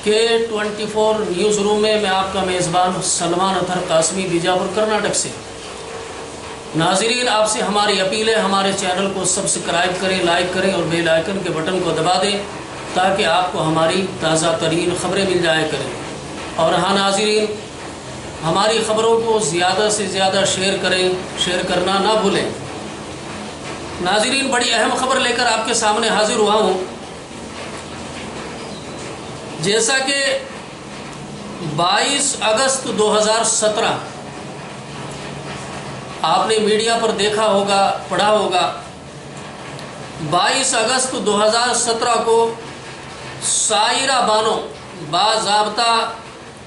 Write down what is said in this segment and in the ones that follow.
के 24 news room में मैं आपका मेज़बान सलमान अतहर कासमी बीजापुर कर्नाटक से। नाज़रीन, आपसे हमारी अपील है, हमारे चैनल को सब्सक्राइब करें, लाइक करें और बेल आइकन के बटन को दबा दें ताकि आपको हमारी ताज़ा तरीन ख़बरें मिल जाया करें। और हाँ नाज़रीन, हमारी ख़बरों को ज़्यादा से ज़्यादा शेयर करें, शेयर करना ना भूलें। नाज़रीन, बड़ी अहम ख़बर लेकर आपके सामने हाज़िर हुआ हूँ। जैसा कि 22 अगस्त 2017 आपने मीडिया पर देखा होगा, पढ़ा होगा। 22 अगस्त 2017 को सायरा बानो बाज़ाब्ता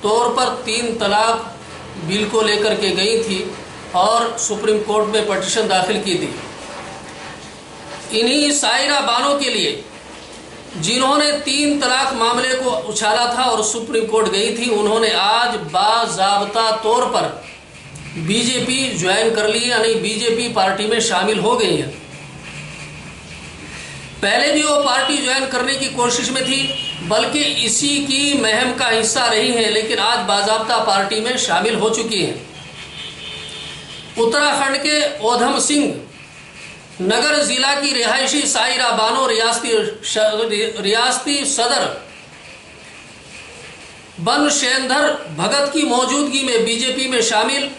तौर पर 3 तलाक बिल को लेकर के गई थी और सुप्रीम कोर्ट में पटिशन दाखिल की थी। इन्हीं सायरा बानो के लिए जिन्होंने 3 तलाक मामले को उछाला था और सुप्रीम कोर्ट गई थी, उन्होंने आज बाज़ाब्ता तौर पर बीजेपी ज्वाइन कर ली, यानी बीजेपी पार्टी में शामिल हो गई है। पहले भी वो पार्टी ज्वाइन करने की कोशिश में थी, बल्कि इसी की मुहिम का हिस्सा रही है, लेकिन आज बाज़ाब्ता पार्टी में शामिल हो चुकी हैं। उत्तराखंड के ओधम सिंह नगर जिला की रिहायशी सायरा बानो रियासती सदर बनशेंधर भगत की मौजूदगी में बीजेपी में शामिल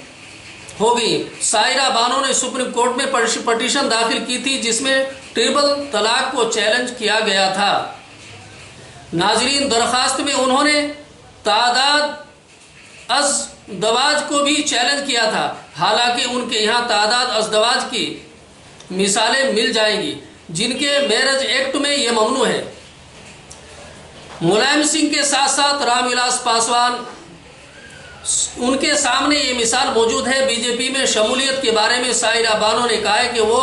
हो गई। सायरा बानो ने सुप्रीम कोर्ट में पटिशन दाखिल की थी जिसमें ट्रिपल तलाक को चैलेंज किया गया था। नाजरीन, दरखास्त में उन्होंने तादाद अज़दवाज को भी चैलेंज किया था। हालांकि उनके यहाँ तादाद अज़दवाज की मिसालें मिल जाएंगी जिनके मैरिज एक्ट में ये ममनू है। मुलायम सिंह के साथ साथ रामविलास पासवान, उनके सामने ये मिसाल मौजूद है। बीजेपी में शमूलियत के बारे में सायरा बानो ने कहा है कि वो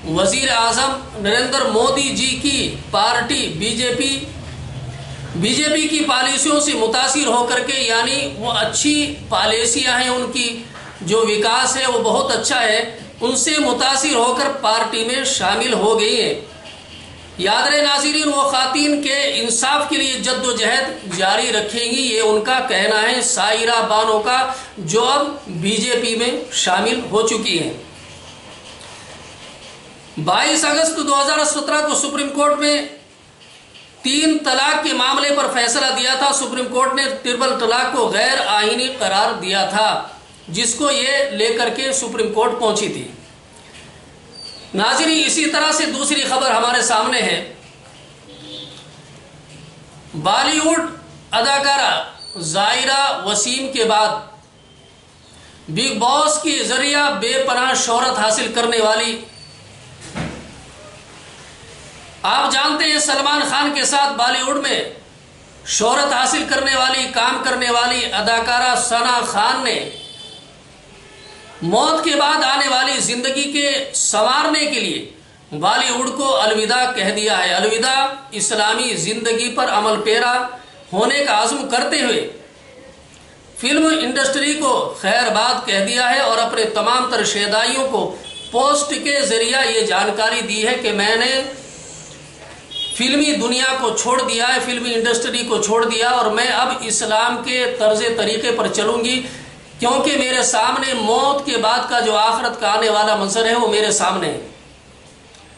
वजीर आजम नरेंद्र मोदी जी की पार्टी बीजेपी की पॉलिसियों से मुतासिर होकर के, यानी वो अच्छी पॉलिसियां हैं, उनकी जो विकास है वो बहुत अच्छा है, उनसे मुतासिर होकर पार्टी में शामिल हो गई है। याद रहे नाज़रीन, वो खातीन के इंसाफ के लिए जद्दोजहद जारी रखेंगी, ये उनका कहना है सायरा बानो का, जो अब बीजेपी में शामिल हो चुकी हैं। 22 अगस्त 2017 को सुप्रीम कोर्ट में 3 तलाक के मामले पर फैसला दिया था। सुप्रीम कोर्ट ने ट्रिपल तलाक को गैर आईनी करार दिया था, जिसको ये लेकर के सुप्रीम कोर्ट पहुंची थी। नाज़रीन, इसी तरह से दूसरी खबर हमारे सामने है। बॉलीवुड अदाकारा ज़ाहिरा वसीम के बाद बिग बॉस के जरिया बेपनाह शोहरत हासिल करने वाली, आप जानते हैं सलमान खान के साथ बॉलीवुड में शोहरत हासिल करने वाली, काम करने वाली अदाकारा सना खान ने मौत के बाद आने वाली जिंदगी के संवारने के लिए बॉलीवुड को अलविदा कह दिया है। अलविदा इस्लामी जिंदगी पर अमल पेरा होने का आज़म करते हुए फिल्म इंडस्ट्री को खैरबाद कह दिया है और अपने तमाम तर शेदाइयों को पोस्ट के जरिए ये जानकारी दी है कि मैंने फिल्मी दुनिया को छोड़ दिया है, फिल्मी इंडस्ट्री को छोड़ दिया और मैं अब इस्लाम के तर्ज़े तरीके पर चलूंगी, क्योंकि मेरे सामने मौत के बाद का जो आखिरत का आने वाला मंजर है वो मेरे सामने है।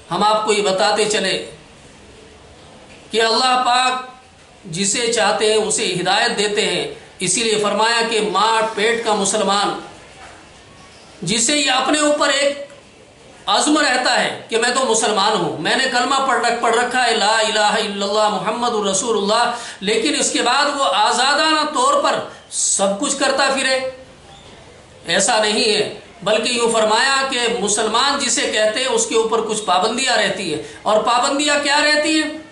हम आपको ये बताते चले कि अल्लाह पाक जिसे चाहते हैं उसे हिदायत देते हैं। इसीलिए फरमाया कि माँ पेट का मुसलमान, जिसे ये अपने ऊपर एक अज़्म रहता है कि मैं तो मुसलमान हूँ, मैंने कलमा पढ़ रखा है ला इलाहा इल्लल्लाह मुहम्मदुर रसूलुल्लाह, लेकिन इसके बाद वो आज़ादाना तौर पर सब कुछ करता फिरे, ऐसा नहीं है। बल्कि यूँ फरमाया कि मुसलमान जिसे कहते हैं उसके ऊपर कुछ पाबंदियाँ रहती है। और पाबंदियाँ क्या रहती हैं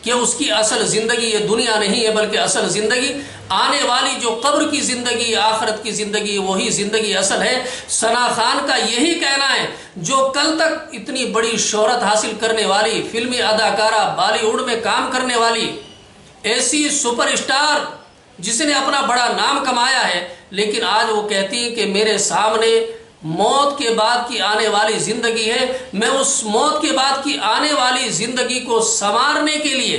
कि उसकी असल ज़िंदगी ये दुनिया नहीं है, बल्कि असल ज़िंदगी आने वाली जो कब्र की ज़िंदगी, आखिरत की ज़िंदगी, वही ज़िंदगी असल है। सना खान का यही कहना है, जो कल तक इतनी बड़ी शोहरत हासिल करने वाली, फिल्मी अदाकारा, बॉलीवुड में काम करने वाली ऐसी सुपरस्टार जिसने अपना बड़ा नाम कमाया है, लेकिन आज वो कहती है कि मेरे सामने मौत के बाद की आने वाली ज़िंदगी है। मैं उस मौत के बाद की आने वाली ज़िंदगी को संवारने के लिए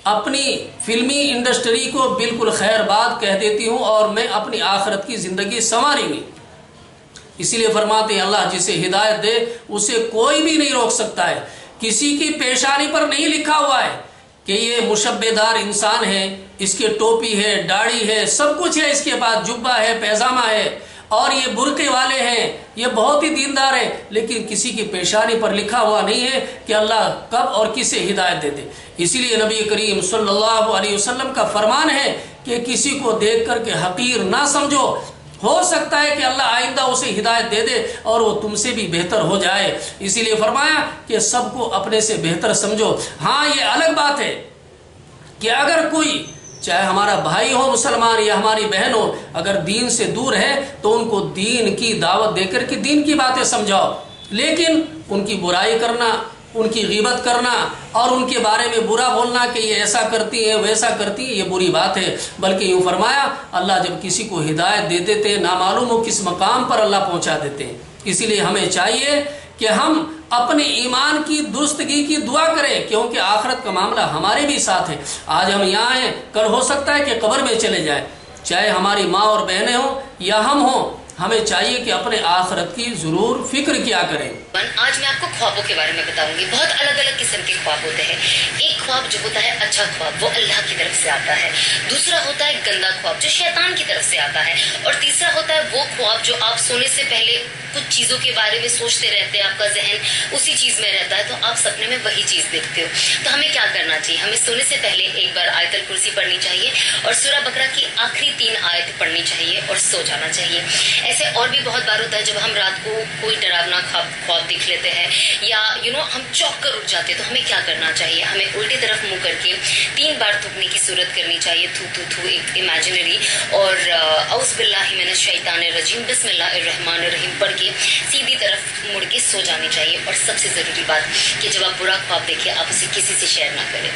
اپنی فلمی انڈسٹری کو بالکل خیر بات کہہ دیتی ہوں اور میں اپنی آخرت کی زندگی سنواریں گی. اسی لیے فرماتے ہیں اللہ جسے ہدایت دے اسے کوئی بھی نہیں روک سکتا ہے. کسی کی پیشانی پر نہیں لکھا ہوا ہے کہ یہ مشبہ دار انسان ہے، اس کے ٹوپی ہے، داڑھی ہے، سب کچھ ہے، اس کے پاس جبہ ہے، پیجامہ ہے، اور یہ برقعے والے ہیں، یہ بہت ہی دیندار ہے، لیکن کسی کی پیشانی پر لکھا ہوا نہیں ہے کہ اللہ کب اور کسے ہدایت دے دے. اسی لیے نبی کریم صلی اللہ علیہ وسلم کا فرمان ہے کہ کسی کو دیکھ کر کے حقیر نہ سمجھو، ہو سکتا ہے کہ اللہ آئندہ اسے ہدایت دے دے اور وہ تم سے بھی بہتر ہو جائے. اسی لیے فرمایا کہ سب کو اپنے سے بہتر سمجھو. ہاں یہ الگ بات ہے کہ اگر کوئی چاہے ہمارا بھائی ہو مسلمان یا ہماری بہن ہو، اگر دین سے دور ہے تو ان کو دین کی دعوت دے کر کے دین کی باتیں سمجھاؤ، لیکن ان کی برائی کرنا، ان کی غیبت کرنا اور ان کے بارے میں برا بولنا کہ یہ ایسا کرتی ہے ویسا کرتی ہے، یہ بری بات ہے. بلکہ یوں فرمایا اللہ جب کسی کو ہدایت دے دیتے نامعلوم ہو کس مقام پر اللہ پہنچا دیتے ہیں. اسی لیے ہمیں چاہیے کہ ہم اپنے ایمان کی درستگی کی دعا کریں، کیونکہ آخرت کا معاملہ ہمارے بھی ساتھ ہے. آج ہم یہاں ہیں، کل ہو سکتا ہے کہ قبر میں چلے جائیں، چاہے ہماری ماں اور بہنیں ہوں یا ہم ہوں. ہمیں چاہیے کہ اپنے آخرت کی ضرور فکر کیا کریں. آج میں آپ کو خوابوں کے بارے میں بتاؤں گی. بہت الگ الگ قسم کے خواب ہوتے ہیں. ایک خواب جو ہوتا ہے اچھا خواب، وہ اللہ کی طرف سے آتا ہے. دوسرا ہوتا ہے گندا خواب جو شیطان کی طرف سے آتا ہے. اور تیسرا ہوتا ہے وہ خواب جو آپ سونے سے پہلے کچھ چیزوں کے بارے میں سوچتے رہتے ہیں، آپ کا ذہن اسی چیز میں رہتا ہے تو آپ سپنے میں وہی چیز دیکھتے ہو. تو ہمیں کیا کرنا چاہیے؟ ہمیں سونے سے پہلے ایک بار آیت الکرسی پڑھنی چاہیے اور سورہ بقرہ کی آخری 3 آیت پڑھنی چاہیے اور سو جانا چاہیے. ایسے اور بھی بہت بار ہوتا ہے جب ہم رات کو کوئی ڈراونا خواب دیکھ لیتے ہیں یا ہم چوک کر اٹھ جاتے ہیں تو ہمیں کیا کرنا چاہیے؟ ہمیں الٹی طرف منہ کر کے 3 بار تھوکنے کی صورت کرنی چاہیے، تھو تھو تھو ایک امیجنری، اور اعوذ باللہ من الشیطان الرجیم بسم اللہ الرحمن الرحیم پڑھ کے سیدھی طرف مڑ کے سو جانی چاہیے. اور سب سے ضروری بات کہ جب آپ برا خواب دیکھیں آپ اسے کسی سے شیئر نہ کریں.